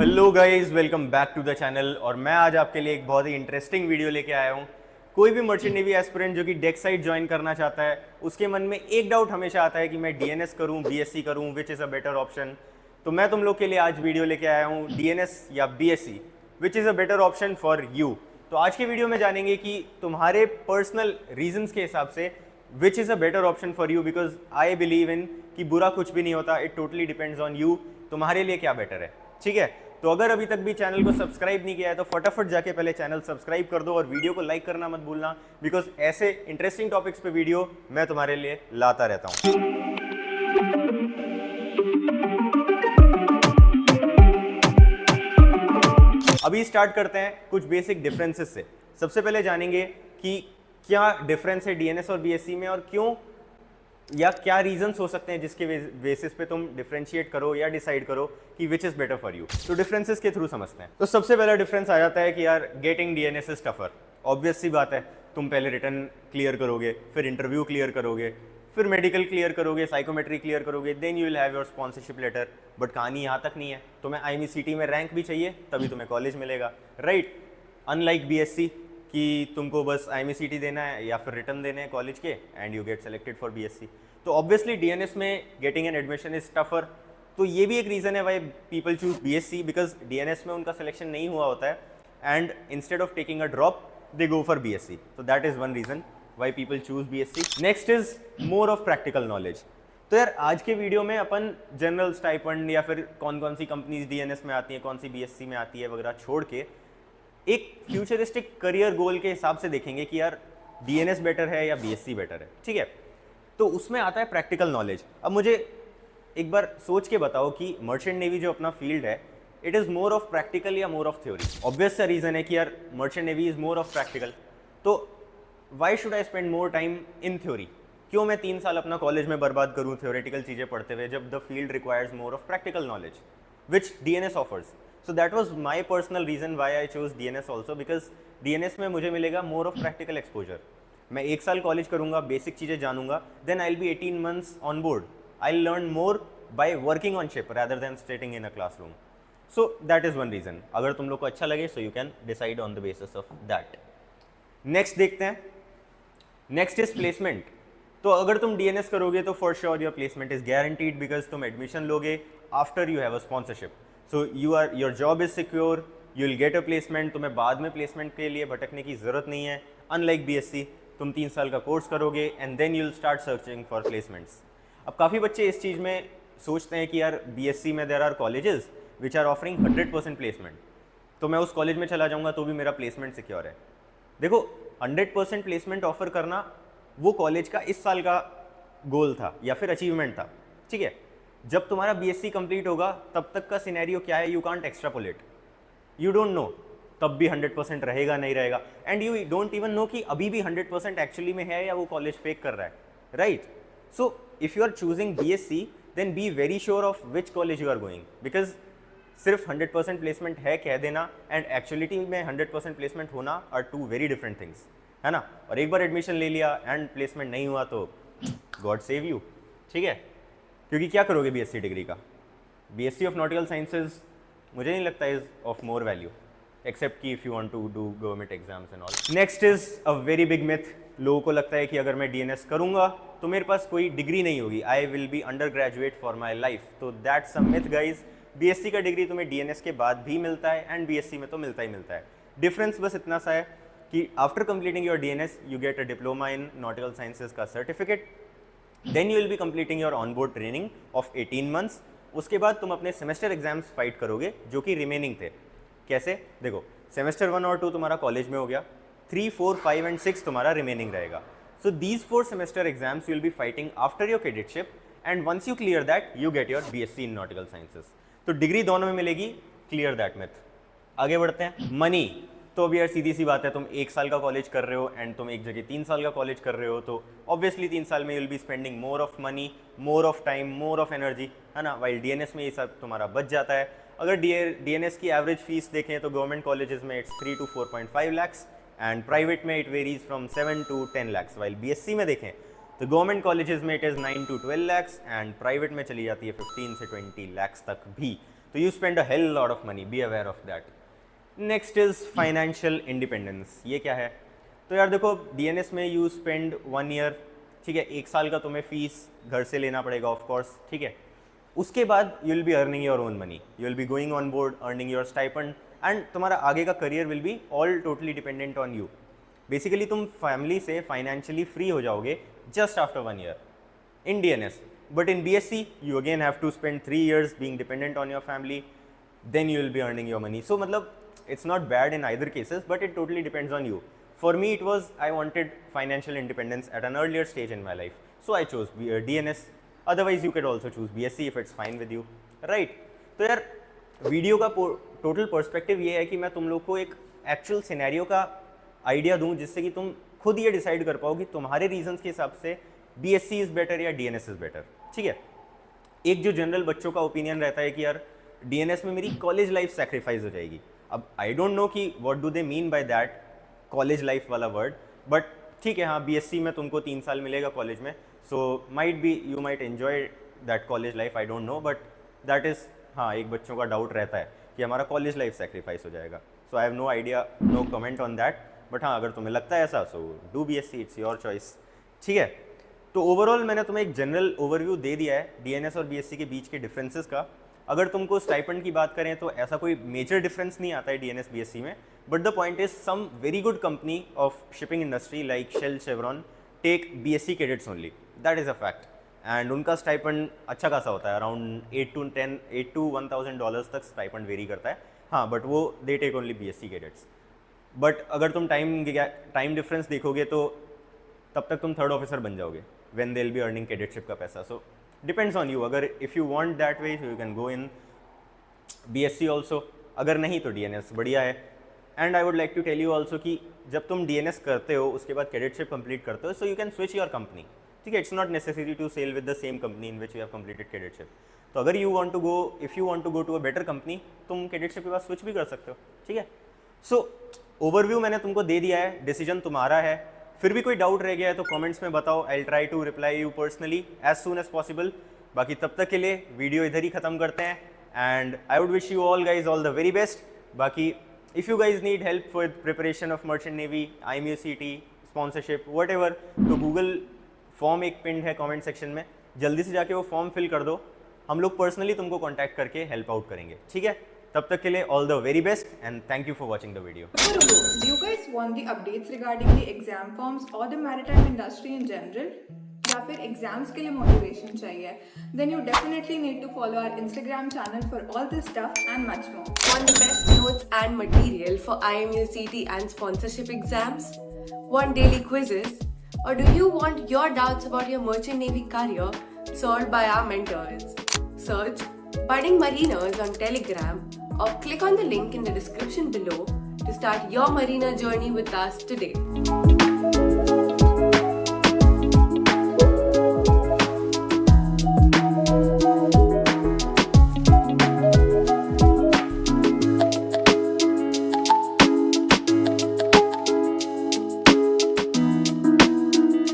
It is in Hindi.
Hello guys, welcome back to the channel. और मैं आज आपके लिए एक बहुत ही इंटरेस्टिंग वीडियो लेके आया हूँ। कोई भी मर्चेंट नेवी एस्पिरेंट जो कि डेक साइड ज्वाइन करना चाहता है, उसके मन में एक डाउट हमेशा आता है कि मैं डीएनएस करूँ, बीएससी करूँ, which is a better option. तो मैं तुम लोग के लिए आज वीडियो लेके आया हूँ डीएनएस या BSc, which is a better option for you. तो आज के वीडियो में जानेंगे कि तुम्हारे पर्सनल रीजंस के हिसाब से which is a better option for you, because I believe in कि बुरा कुछ भी नहीं होता, it totally depends on you, तुम्हारे लिए क्या बेटर है। ठीक है, तो अगर अभी तक भी चैनल को सब्सक्राइब नहीं किया है तो फटाफट जाके पहले चैनल सब्सक्राइब कर दो और वीडियो को लाइक करना मत भूलना, बिकॉज ऐसे इंटरेस्टिंग टॉपिक्स पे वीडियो मैं तुम्हारे लिए लाता रहता हूँ। अभी स्टार्ट करते हैं कुछ बेसिक डिफरेंसेस से। सबसे पहले जानेंगे कि क्या डिफरेंस है डीएनएस और बीएससी में, और क्यों या क्या रीजंस हो सकते हैं जिसके बेसिस पे तुम डिफरेंशिएट करो या डिसाइड करो कि which is better for you. तो डिफरेंसेस के थ्रू समझते हैं। तो सबसे पहला डिफरेंस आ जाता है कि यार getting DNS is tougher. Obvious सी बात है, तुम पहले रिटर्न क्लियर करोगे, फिर इंटरव्यू क्लियर करोगे, फिर मेडिकल क्लियर करोगे, साइकोमेट्री क्लियर करोगे, then you will have your sponsorship letter. But कहानी यहाँ तक नहीं है, तुम्हें आईएमई में रैंक भी चाहिए तभी तुम्हें कॉलेज मिलेगा, राइट। अनलाइक बीएससी कि तुमको बस आईएमई देना है या फिर रिटर्न देने हैं कॉलेज के and you get selected for BSc. तो ऑब्वियसली डीएनएस में getting an admission is tougher. तो ये भी एक रीज़न है why people choose BSc, because DNS में उनका सिलेक्शन नहीं हुआ होता है and instead of taking a drop they go for BSc. तो that is one reason why people choose BSc. Next is more of practical knowledge. तो यार आज के वीडियो में अपन जनरल स्टाइपेंड या फिर कौन कौन सी कंपनीज डीएनएस में आती हैं, कौन सी बीएससी में आती है वगैरह छोड़ के एक फ्यूचरिस्टिक करियर गोल के हिसाब से देखेंगे कि यार डीएनएस बेटर है या बीएससी बेटर है। ठीक है, तो उसमें आता है प्रैक्टिकल नॉलेज। अब मुझे एक बार सोच के बताओ कि मर्चेंट नेवी जो अपना फील्ड है, it is more of practical या मोर ऑफ थ्योरी। ऑब्वियस सा रीज़न है कि यार merchant navy is more of practical. तो why should I spend more time in theory? क्यों मैं 3 साल अपना कॉलेज में बर्बाद करूँ थ्योरेटिकल चीज़ें पढ़ते हुए, जब the field requires more of practical knowledge which DNS offers. So that was my personal reason why I choose DNS also, because DNS में मुझे मिलेगा मोर ऑफ प्रैक्टिकल एक्सपोजर। मैं 1 साल कॉलेज करूंगा, बेसिक चीज़ें जानूंगा, then I will be 18 months on board. I learn more by working on ship rather than stating in a classroom. So that is one reason. अगर तुम लोग को अच्छा लगे so you can decide on the basis of that. Next देखते हैं। Next is placement. तो अगर तुम डीएनएस करोगे तो for sure your placement is guaranteed, because तुम एडमिशन लोगे after you have a sponsorship. So your job is secure, you will get a placement. तुम्हें बाद में प्लेसमेंट के लिए भटकने की जरूरत नहीं है। अनलाइक बीएससी, तुम 3 साल का कोर्स करोगे and then you will start searching for placements. अब काफ़ी बच्चे इस चीज़ में सोचते हैं कि यार बीएससी में there are colleges which are offering 100% placement, तो मैं उस कॉलेज में चला जाऊँगा तो भी मेरा प्लेसमेंट सिक्योर है। देखो, 100% प्लेसमेंट ऑफर करना वो कॉलेज का इस साल का गोल था या फिर अचीवमेंट था। ठीक है, जब तुम्हारा बीएससी कंप्लीट होगा तब तक का सिनेरियो क्या है, you can't extrapolate, you don't know तब भी 100% रहेगा नहीं रहेगा, and you don't even know कि अभी भी 100% एक्चुअली में है या वो कॉलेज फेक कर रहा है, right. So if you are choosing BSc then be very sure of which college you are going, because सिर्फ 100% प्लेसमेंट है कह देना एंड एक्चुअलिटी में 100% प्लेसमेंट होना are two very different things, है ना। और एक बार एडमिशन ले लिया एंड प्लेसमेंट नहीं हुआ तो गॉड सेव यू। ठीक है, क्योंकि क्या करोगे बीएससी डिग्री का? बीएससी ऑफ नॉटिकल साइंसेज मुझे नहीं लगता is of more value, except कि if you want to do government exams and all. Next is a very big myth. लोगों को लगता है कि अगर मैं डीएनएस करूंगा तो मेरे पास कोई डिग्री नहीं होगी, I will be undergraduate for my life. तो that's a myth guys. BSc का डिग्री तुम्हें डीएनएस के बाद भी मिलता है एंड बीएससी में तो मिलता ही मिलता है। डिफरेंस बस इतना सा है कि after completing your DNS you get a diploma in nautical sciences का certificate, then you will be completing your on board training of 18 months. उसके बाद तुम अपने सेमेस्टर एग्जाम्स फाइट करोगे जो कि रिमेनिंग थे। कैसे? देखो, सेमेस्टर 1 और 2 तुम्हारा कॉलेज में हो गया, 3, 4, 5 एंड 6 तुम्हारा रिमेनिंग रहेगा। So these 4 semester exams you will be fighting after your cadetship and once you clear that you get your BSc in nautical sciences. तो डिग्री दोनों में मिलेगी, क्लियर दैट मिथ। आगे बढ़ते हैं। मनी, तो अभी यार सीधी सी बात है, तुम 1 साल का कॉलेज कर रहे हो एंड तुम एक जगह 3 साल का कॉलेज कर रहे हो, तो ऑब्वियसली 3 साल में you will be spending more of money, more of time, more of energy, है ना। वाइल डीएनएस में ये सब तुम्हारा बच जाता है। अगर डीएनएस की एवरेज फीस देखें तो गवर्नमेंट कॉलेजेस में it's 3 to 4.5 lakhs and private में it varies from 7 to 10 lakhs। While BSc में देखें तो गवर्नमेंट कॉलेजेस में it is 9 to 12 lakhs and private में चली जाती है 15 से 20 lakhs तक भी। तो you spend a hell lot of money, be aware of that. Next is financial independence. ये क्या है? तो यार देखो, डीएनएस में यू स्पेंड 1 ईयर, ठीक है, 1 साल का तुम्हें फीस घर से लेना पड़ेगा ऑफ कोर्स, ठीक है। उसके बाद you will be earning your own money, you will be going on board, earning your stipend, and तुम्हारा आगे का career will be all totally dependent on you. Basically तुम फैमिली से फाइनेंशियली फ्री हो जाओगे just after 1 year in DNS. But in BSc, you again have to spend 3 years being dependent on your family, then you will be earning your money. So matlab, it's not bad in either cases, but it totally depends on you. For me, it was, I wanted financial independence at an earlier stage in my life. So I chose DNS. Otherwise, you could also choose BSc if it's fine with you. Right? तो यार वीडियो का टोटल पर्सपेक्टिव ये है कि मैं तुम लोग को एक एक्चुअल सिनेरियो का आइडिया दूं, जिससे कि तुम खुद ये डिसाइड कर पाओ कि तुम्हारे रीजंस के हिसाब से BSc इज़ बेटर या DNS इज़ बेटर, ठीक है। एक जो जनरल बच्चों का ओपिनियन रहता है कि यार DNS में मेरी कॉलेज लाइफ सेक्रीफाइस हो जाएगी। अब आई डोंट नो कि what do they mean by that college life वाला वर्ड, बट ठीक है, हाँ BSc में तुमको 3 साल मिलेगा कॉलेज में, so might be you might enjoy that college life, I don't know, but that is, हाँ एक बच्चों का डाउट रहता है कि हमारा कॉलेज लाइफ सेक्रीफाइस हो जाएगा। So I have no idea, no comment on that, but हाँ अगर तुम्हें लगता है ऐसा, so do BSc, it's your choice, ठीक है। तो ओवरऑल मैंने तुम्हें एक जनरल ओवरव्यू दे दिया है DNS और BSc के बीच के डिफरेंसेस का। अगर तुमको स्टाइपेंड की बात करें तो ऐसा कोई मेजर डिफरेंस नहीं आता है DNS BSc में, but the point is some very good company of shipping industry like Shell, Chevron take BSc cadets only, that is a fact, and उनका स्टाइपेंड अच्छा खासा होता है, अराउंड $8 to $1,000 तक स्टाइपेंड वेरी करता है, हाँ, बट वो they take only BSc cadets. But अगर तुम टाइम डिफरेंस देखोगे तो तब तक तुम 3rd ऑफिसर बन जाओगे when they'll be earning cadetship का पैसा। So depends on you, अगर if you want that way so you can go in BSc also, अगर नहीं तो DNS बढ़िया है। And I would like to tell you also कि जब तुम DNS करते हो उसके बाद cadetship complete करते हो, so you can switch your company, ठीक है, it's not necessary to sail with the same company in which you have completed cadetship। तो अगर you want to go, if you want to go to a better company, तुम cadetship के बाद switch भी कर सकते हो, ठीक है। So overview मैंने तुमको दे दिया है, decision तुम्हारा है। फिर भी कोई डाउट रह गया है तो कमेंट्स में बताओ, I will try to reply you personally as soon as possible. बाकी तब तक के लिए वीडियो इधर ही ख़त्म करते हैं, and I would wish you all guys all the very best. बाकी if you guys need help with preparation of merchant navy, IMUCT, sponsorship, whatever, तो गूगल फॉर्म एक पिन है कॉमेंट सेक्शन में, जल्दी से जाके वो फॉर्म फिल कर दो, हम लोग पर्सनली तुमको कॉन्टैक्ट करके हेल्प आउट करेंगे, ठीक है। तब तक के लिए all the very best and thank you for watching the video. Do you guys want the updates regarding the exam forms or the maritime industry in general? या फिर एग्जाम्स के लिए मोटिवेशन चाहिए? Then you definitely need to follow our Instagram channel for all this stuff and much more. Want the best notes and material for IMUCT and sponsorship exams? Want daily quizzes? Or do you want your doubts about your merchant navy career solved by our mentors? Search Budding Mariners on Telegram or click on the link in the description below to start your marina journey with us today.